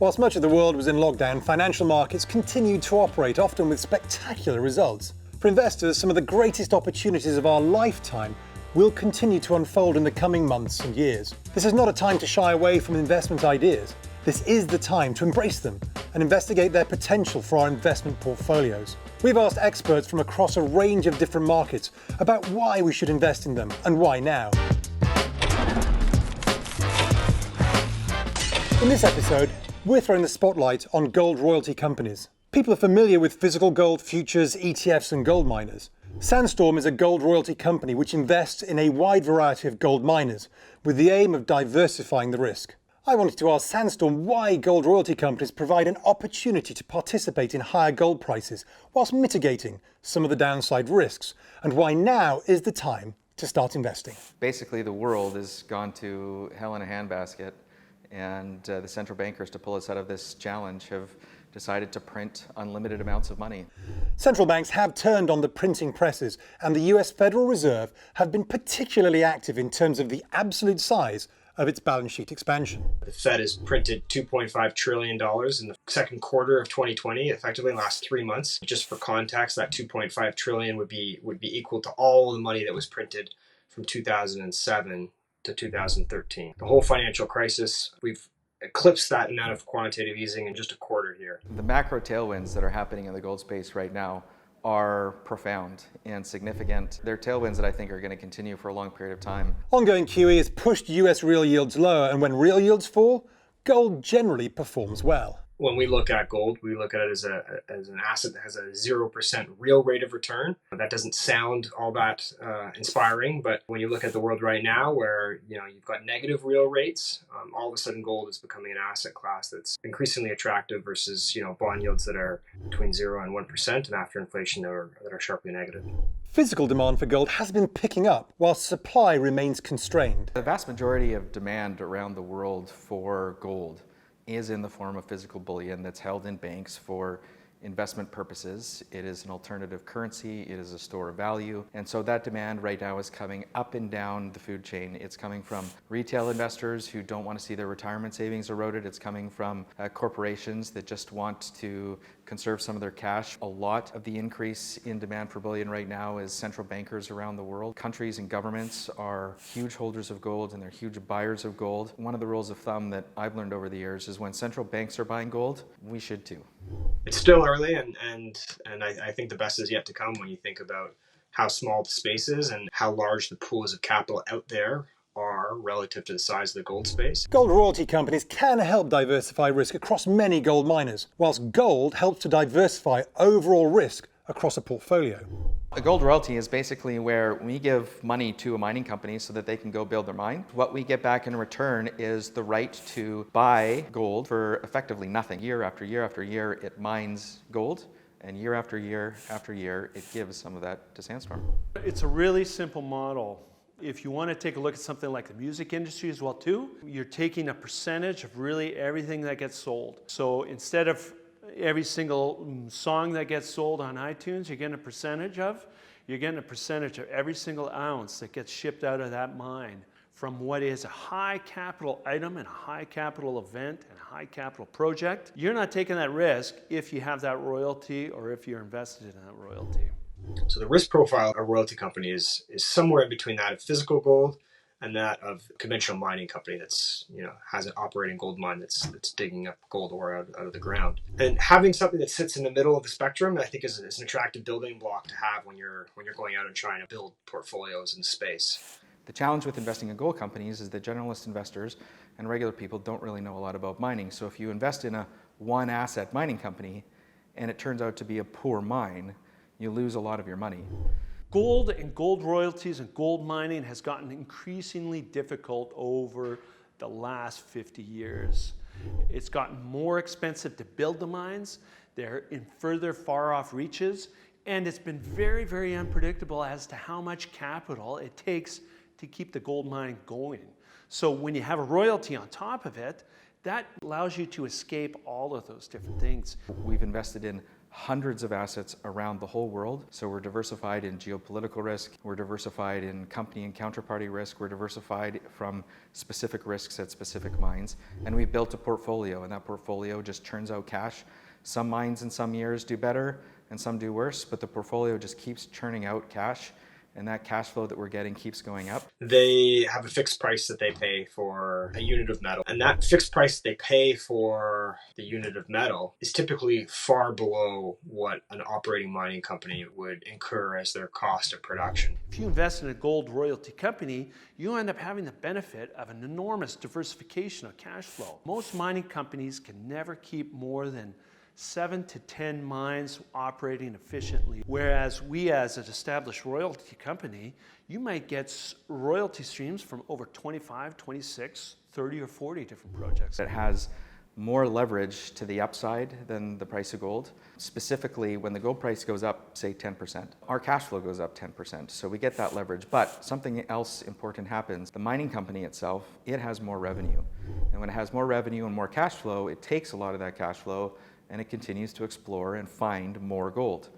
Whilst much of the world was in lockdown, financial markets continued to operate, often with spectacular results. For investors, some of the greatest opportunities of our lifetime will continue to unfold in the coming months and years. This is not a time to shy away from investment ideas. This is the time to embrace them and investigate their potential for our investment portfolios. We've asked experts from across a range of different markets about why we should invest in them and why now. In this episode, we're throwing the spotlight on gold royalty companies. People are familiar with physical gold futures, ETFs and gold miners. Sandstorm is a gold royalty company which invests in a wide variety of gold miners with the aim of diversifying the risk. I wanted to ask Sandstorm why gold royalty companies provide an opportunity to participate in higher gold prices whilst mitigating some of the downside risks, and why now is the time to start investing. Basically, the world has gone to hell in a handbasket, and the central bankers, to pull us out of this challenge, have decided to print unlimited amounts of money. Central banks have turned on the printing presses, and the US Federal Reserve have been particularly active in terms of the absolute size of its balance sheet expansion. The Fed has printed $2.5 trillion in the second quarter of 2020, effectively in the last 3 months. Just for context, that $2.5 trillion would be equal to all the money that was printed from 2007 to 2013. The whole financial crisis, we've eclipsed that amount of quantitative easing in just a quarter here. The macro tailwinds that are happening in the gold space right now are profound and significant. They're tailwinds that I think are going to continue for a long period of time. Ongoing QE has pushed US real yields lower, and when real yields fall, gold generally performs well. When we look at gold, we look at it as an asset that has a 0% real rate of return. That doesn't sound all that inspiring, but when you look at the world right now where you've got negative real rates, all of a sudden gold is becoming an asset class that's increasingly attractive versus bond yields that are between 0 and 1%, and after inflation that are sharply negative. Physical demand for gold has been picking up, while supply remains constrained. The vast majority of demand around the world for gold is in the form of physical bullion that's held in banks for investment purposes. It is an alternative currency, it is a store of value, and so that demand right now is coming up and down the food chain. It's coming from retail investors who don't want to see their retirement savings eroded. It's coming from corporations that just want to conserve some of their cash. A lot of the increase in demand for bullion right now is central bankers around the world. Countries and governments are huge holders of gold and they're huge buyers of gold. One of the rules of thumb that I've learned over the years is when central banks are buying gold, we should too. It's still early, and I think the best is yet to come when you think about how small the space is and how large the pools of capital out there are relative to the size of the gold space. Gold royalty companies can help diversify risk across many gold miners, whilst gold helps to diversify overall risk across a portfolio. A gold royalty is basically where we give money to a mining company so that they can go build their mine. What we get back in return is the right to buy gold for effectively nothing. Year after year after year, it mines gold, and year after year after year, it gives some of that to Sandstorm. It's a really simple model. If you want to take a look at something like the music industry as well too, you're taking a percentage of really everything that gets sold. So instead of every single song that gets sold on iTunes, you're getting a percentage of every single ounce that gets shipped out of that mine from what is a high capital item and a high capital event and a high capital project. You're not taking that risk if you have that royalty or if you're invested in that royalty. So the risk profile of a royalty company is somewhere in between that of physical gold and that of a conventional mining company that's has an operating gold mine that's digging up gold ore out of the ground. And having something that sits in the middle of the spectrum, I think, is an attractive building block to have when you're going out and trying to build portfolios in space. The challenge with investing in gold companies is that generalist investors and regular people don't really know a lot about mining. So if you invest in a one asset mining company and it turns out to be a poor mine, you lose a lot of your money. Gold and gold royalties and gold mining has gotten increasingly difficult over the last 50 years. It's gotten more expensive to build the mines. They're in further far off reaches, and it's been very, very unpredictable as to how much capital it takes to keep the gold mine going. So when you have a royalty on top of it, that allows you to escape all of those different things. We've invested in hundreds of assets around the whole world. So we're diversified in geopolitical risk, we're diversified in company and counterparty risk, we're diversified from specific risks at specific mines, and we've built a portfolio, and that portfolio just churns out cash. Some mines in some years do better and some do worse, but the portfolio just keeps churning out cash, and that cash flow that we're getting keeps going up. They have a fixed price that they pay for a unit of metal. And that fixed price they pay for the unit of metal is typically far below what an operating mining company would incur as their cost of production. If you invest in a gold royalty company, you end up having the benefit of an enormous diversification of cash flow. Most mining companies can never keep more than 7 to 10 mines operating efficiently. Whereas we as an established royalty company, you might get royalty streams from over 25, 26, 30 or 40 different projects. It has more leverage to the upside than the price of gold. Specifically, when the gold price goes up, say 10%, our cash flow goes up 10%. So we get that leverage. But something else important happens. The mining company itself, it has more revenue. And when it has more revenue and more cash flow, it takes a lot of that cash flow and it continues to explore and find more gold.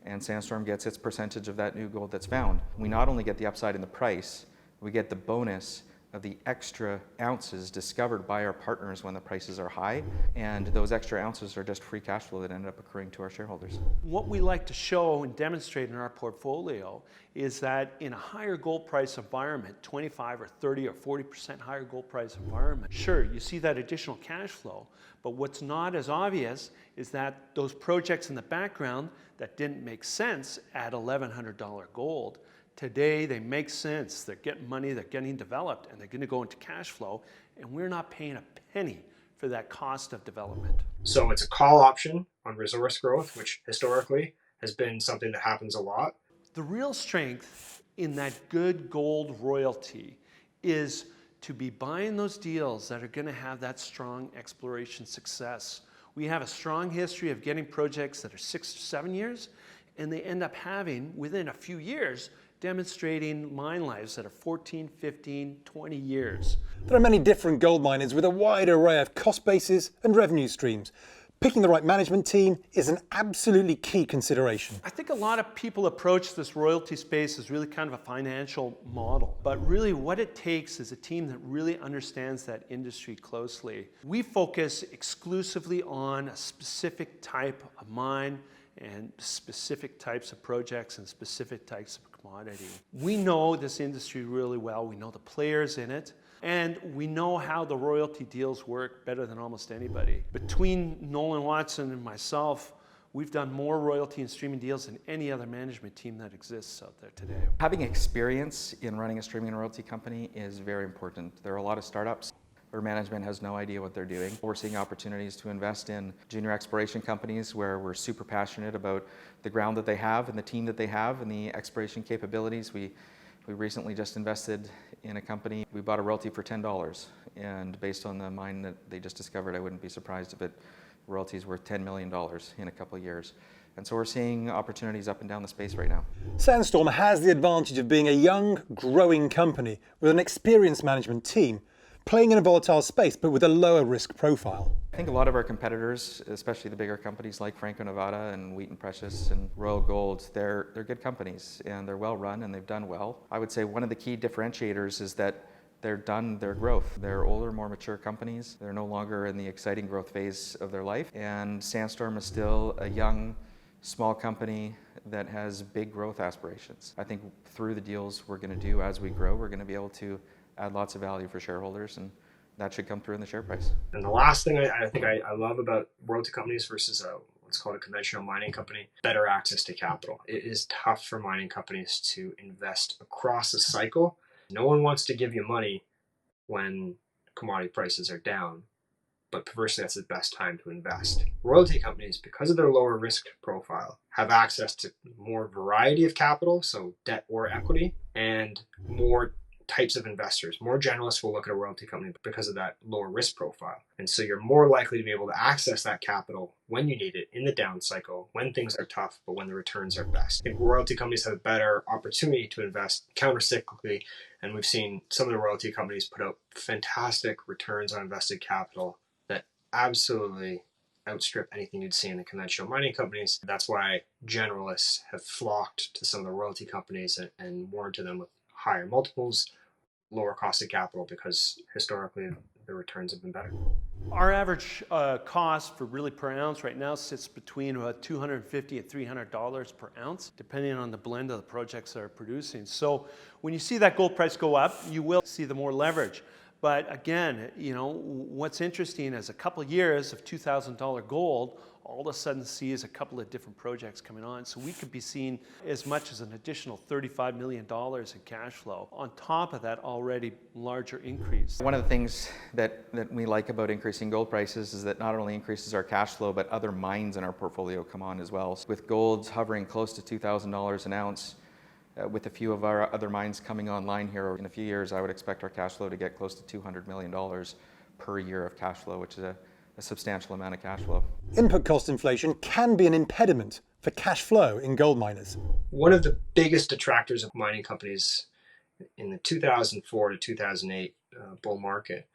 And Sandstorm gets its percentage of that new gold that's found. We not only get the upside in the price, we get the bonus of the extra ounces discovered by our partners when the prices are high, and those extra ounces are just free cash flow that ended up accruing to our shareholders. What we like to show and demonstrate in our portfolio is that in a higher gold price environment, 25 or 30 or 40% higher gold price environment, sure, you see that additional cash flow, but what's not as obvious is that those projects in the background that didn't make sense at $1,100 gold, today they make sense, they're getting money, they're getting developed, and they're going to go into cash flow, and we're not paying a penny for that cost of development. So it's a call option on resource growth, which historically has been something that happens a lot. The real strength in that good gold royalty is to be buying those deals that are going to have that strong exploration success. We have a strong history of getting projects that are 6 to 7 years, and they end up having, within a few years, demonstrating mine lives that are 14, 15, 20 years. There are many different gold miners with a wide array of cost bases and revenue streams. Picking the right management team is an absolutely key consideration. I think a lot of people approach this royalty space as really kind of a financial model, but really what it takes is a team that really understands that industry closely. We focus exclusively on a specific type of mine and specific types of projects and specific types of commodity. We know this industry really well. We know the players in it, and we know how the royalty deals work better than almost anybody. Between Nolan Watson and myself, we've done more royalty and streaming deals than any other management team that exists out there today. Having experience in running a streaming and royalty company is very important. There are a lot of startups where management has no idea what they're doing. We're seeing opportunities to invest in junior exploration companies where we're super passionate about the ground that they have and the team that they have and the exploration capabilities. We recently just invested in a company. We bought a royalty for $10, and based on the mine that they just discovered, I wouldn't be surprised if royalty is worth $10 million in a couple of years. And so we're seeing opportunities up and down the space right now. Sandstorm has the advantage of being a young, growing company with an experienced management team, playing in a volatile space but with a lower risk profile. I think a lot of our competitors, especially the bigger companies like Franco-Nevada and Wheaton Precious and Royal Gold, they're good companies and they're well run and they've done well. I would say one of the key differentiators is that they're done their growth. They're older, more mature companies. They're no longer in the exciting growth phase of their life. And Sandstorm is still a young, small company that has big growth aspirations. I think through the deals we're going to do as we grow, we're going to be able to add lots of value for shareholders, and that should come through in the share price. And the last thing I think I love about royalty companies versus what's called a conventional mining company, better access to capital. It is tough for mining companies to invest across a cycle. No one wants to give you money when commodity prices are down, but perversely that's the best time to invest. Royalty companies, because of their lower risk profile, have access to more variety of capital, so debt or equity, and more types of investors. More generalists will look at a royalty company because of that lower risk profile. And so you're more likely to be able to access that capital when you need it in the down cycle, when things are tough, but when the returns are best. I think royalty companies have a better opportunity to invest countercyclically, and we've seen some of the royalty companies put out fantastic returns on invested capital that absolutely outstrip anything you'd see in the conventional mining companies. That's why generalists have flocked to some of the royalty companies and warranted them with higher multiples, lower cost of capital, because historically the returns have been better. Our average cost for really per ounce right now sits between about $250 and $300 per ounce, depending on the blend of the projects that are producing. So when you see that gold price go up, you will see the more leverage. But again, you know, what's interesting is a couple of years of $2,000 gold, all of a sudden sees a couple of different projects coming on. So we could be seeing as much as an additional $35 million in cash flow on top of that already larger increase. One of the things that we like about increasing gold prices is that not only increases our cash flow, but other mines in our portfolio come on as well. So with gold hovering close to $2,000 an ounce, with a few of our other mines coming online here in a few years, I would expect our cash flow to get close to $200 million per year of cash flow, which is a substantial amount of cash flow. Input cost inflation can be an impediment for cash flow in gold miners. One of the biggest detractors of mining companies in the 2004 to 2008 bull market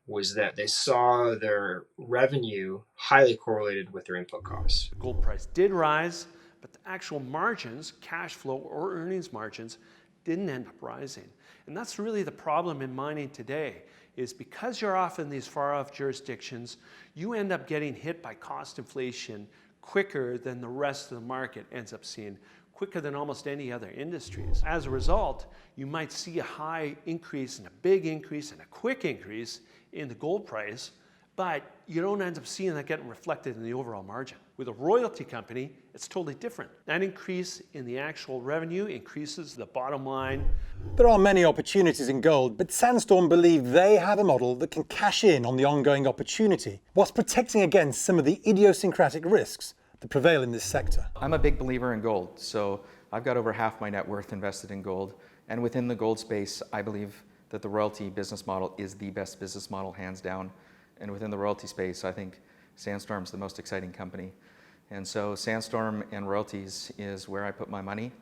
was that they saw their revenue highly correlated with their input costs. The gold price did rise, but the actual margins, cash flow or earnings margins, didn't end up rising. And that's really the problem in mining today, is because you're often in these far off jurisdictions, you end up getting hit by cost inflation quicker than the rest of the market ends up seeing, quicker than almost any other industries. As a result, you might see a high increase and a big increase and a quick increase in the gold price, but you don't end up seeing that getting reflected in the overall margin. With a royalty company, it's totally different. That increase in the actual revenue increases the bottom line. There are many opportunities in gold, but Sandstorm believe they have a model that can cash in on the ongoing opportunity, whilst protecting against some of the idiosyncratic risks that prevail in this sector. I'm a big believer in gold, so I've got over half my net worth invested in gold. And within the gold space, I believe that the royalty business model is the best business model, hands down. And within the royalty space, I think Sandstorm's the most exciting company. And so Sandstorm and royalties is where I put my money,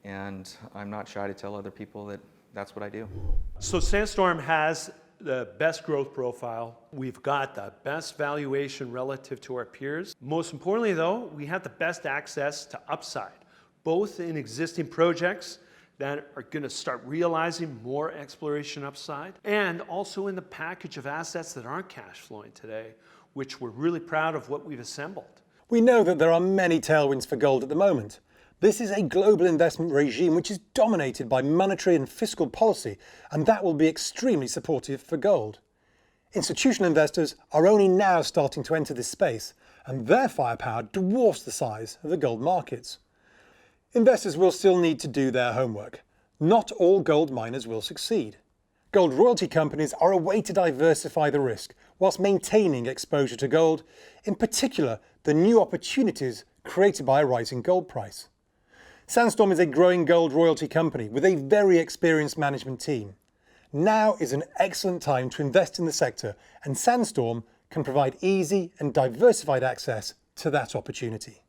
and I'm not shy to tell other people that that's what I do. So Sandstorm has the best growth profile. We've got the best valuation relative to our peers. Most importantly though, we have the best access to upside, both in existing projects that are going to start realizing more exploration upside, and also in the package of assets that aren't cash flowing today, which we're really proud of what we've assembled. We know that there are many tailwinds for gold at the moment. This is a global investment regime which is dominated by monetary and fiscal policy, and that will be extremely supportive for gold. Institutional investors are only now starting to enter this space, and their firepower dwarfs the size of the gold markets. Investors will still need to do their homework. Not all gold miners will succeed. Gold royalty companies are a way to diversify the risk whilst maintaining exposure to gold, in particular the new opportunities created by a rising gold price. Sandstorm is a growing gold royalty company with a very experienced management team. Now is an excellent time to invest in the sector, and Sandstorm can provide easy and diversified access to that opportunity.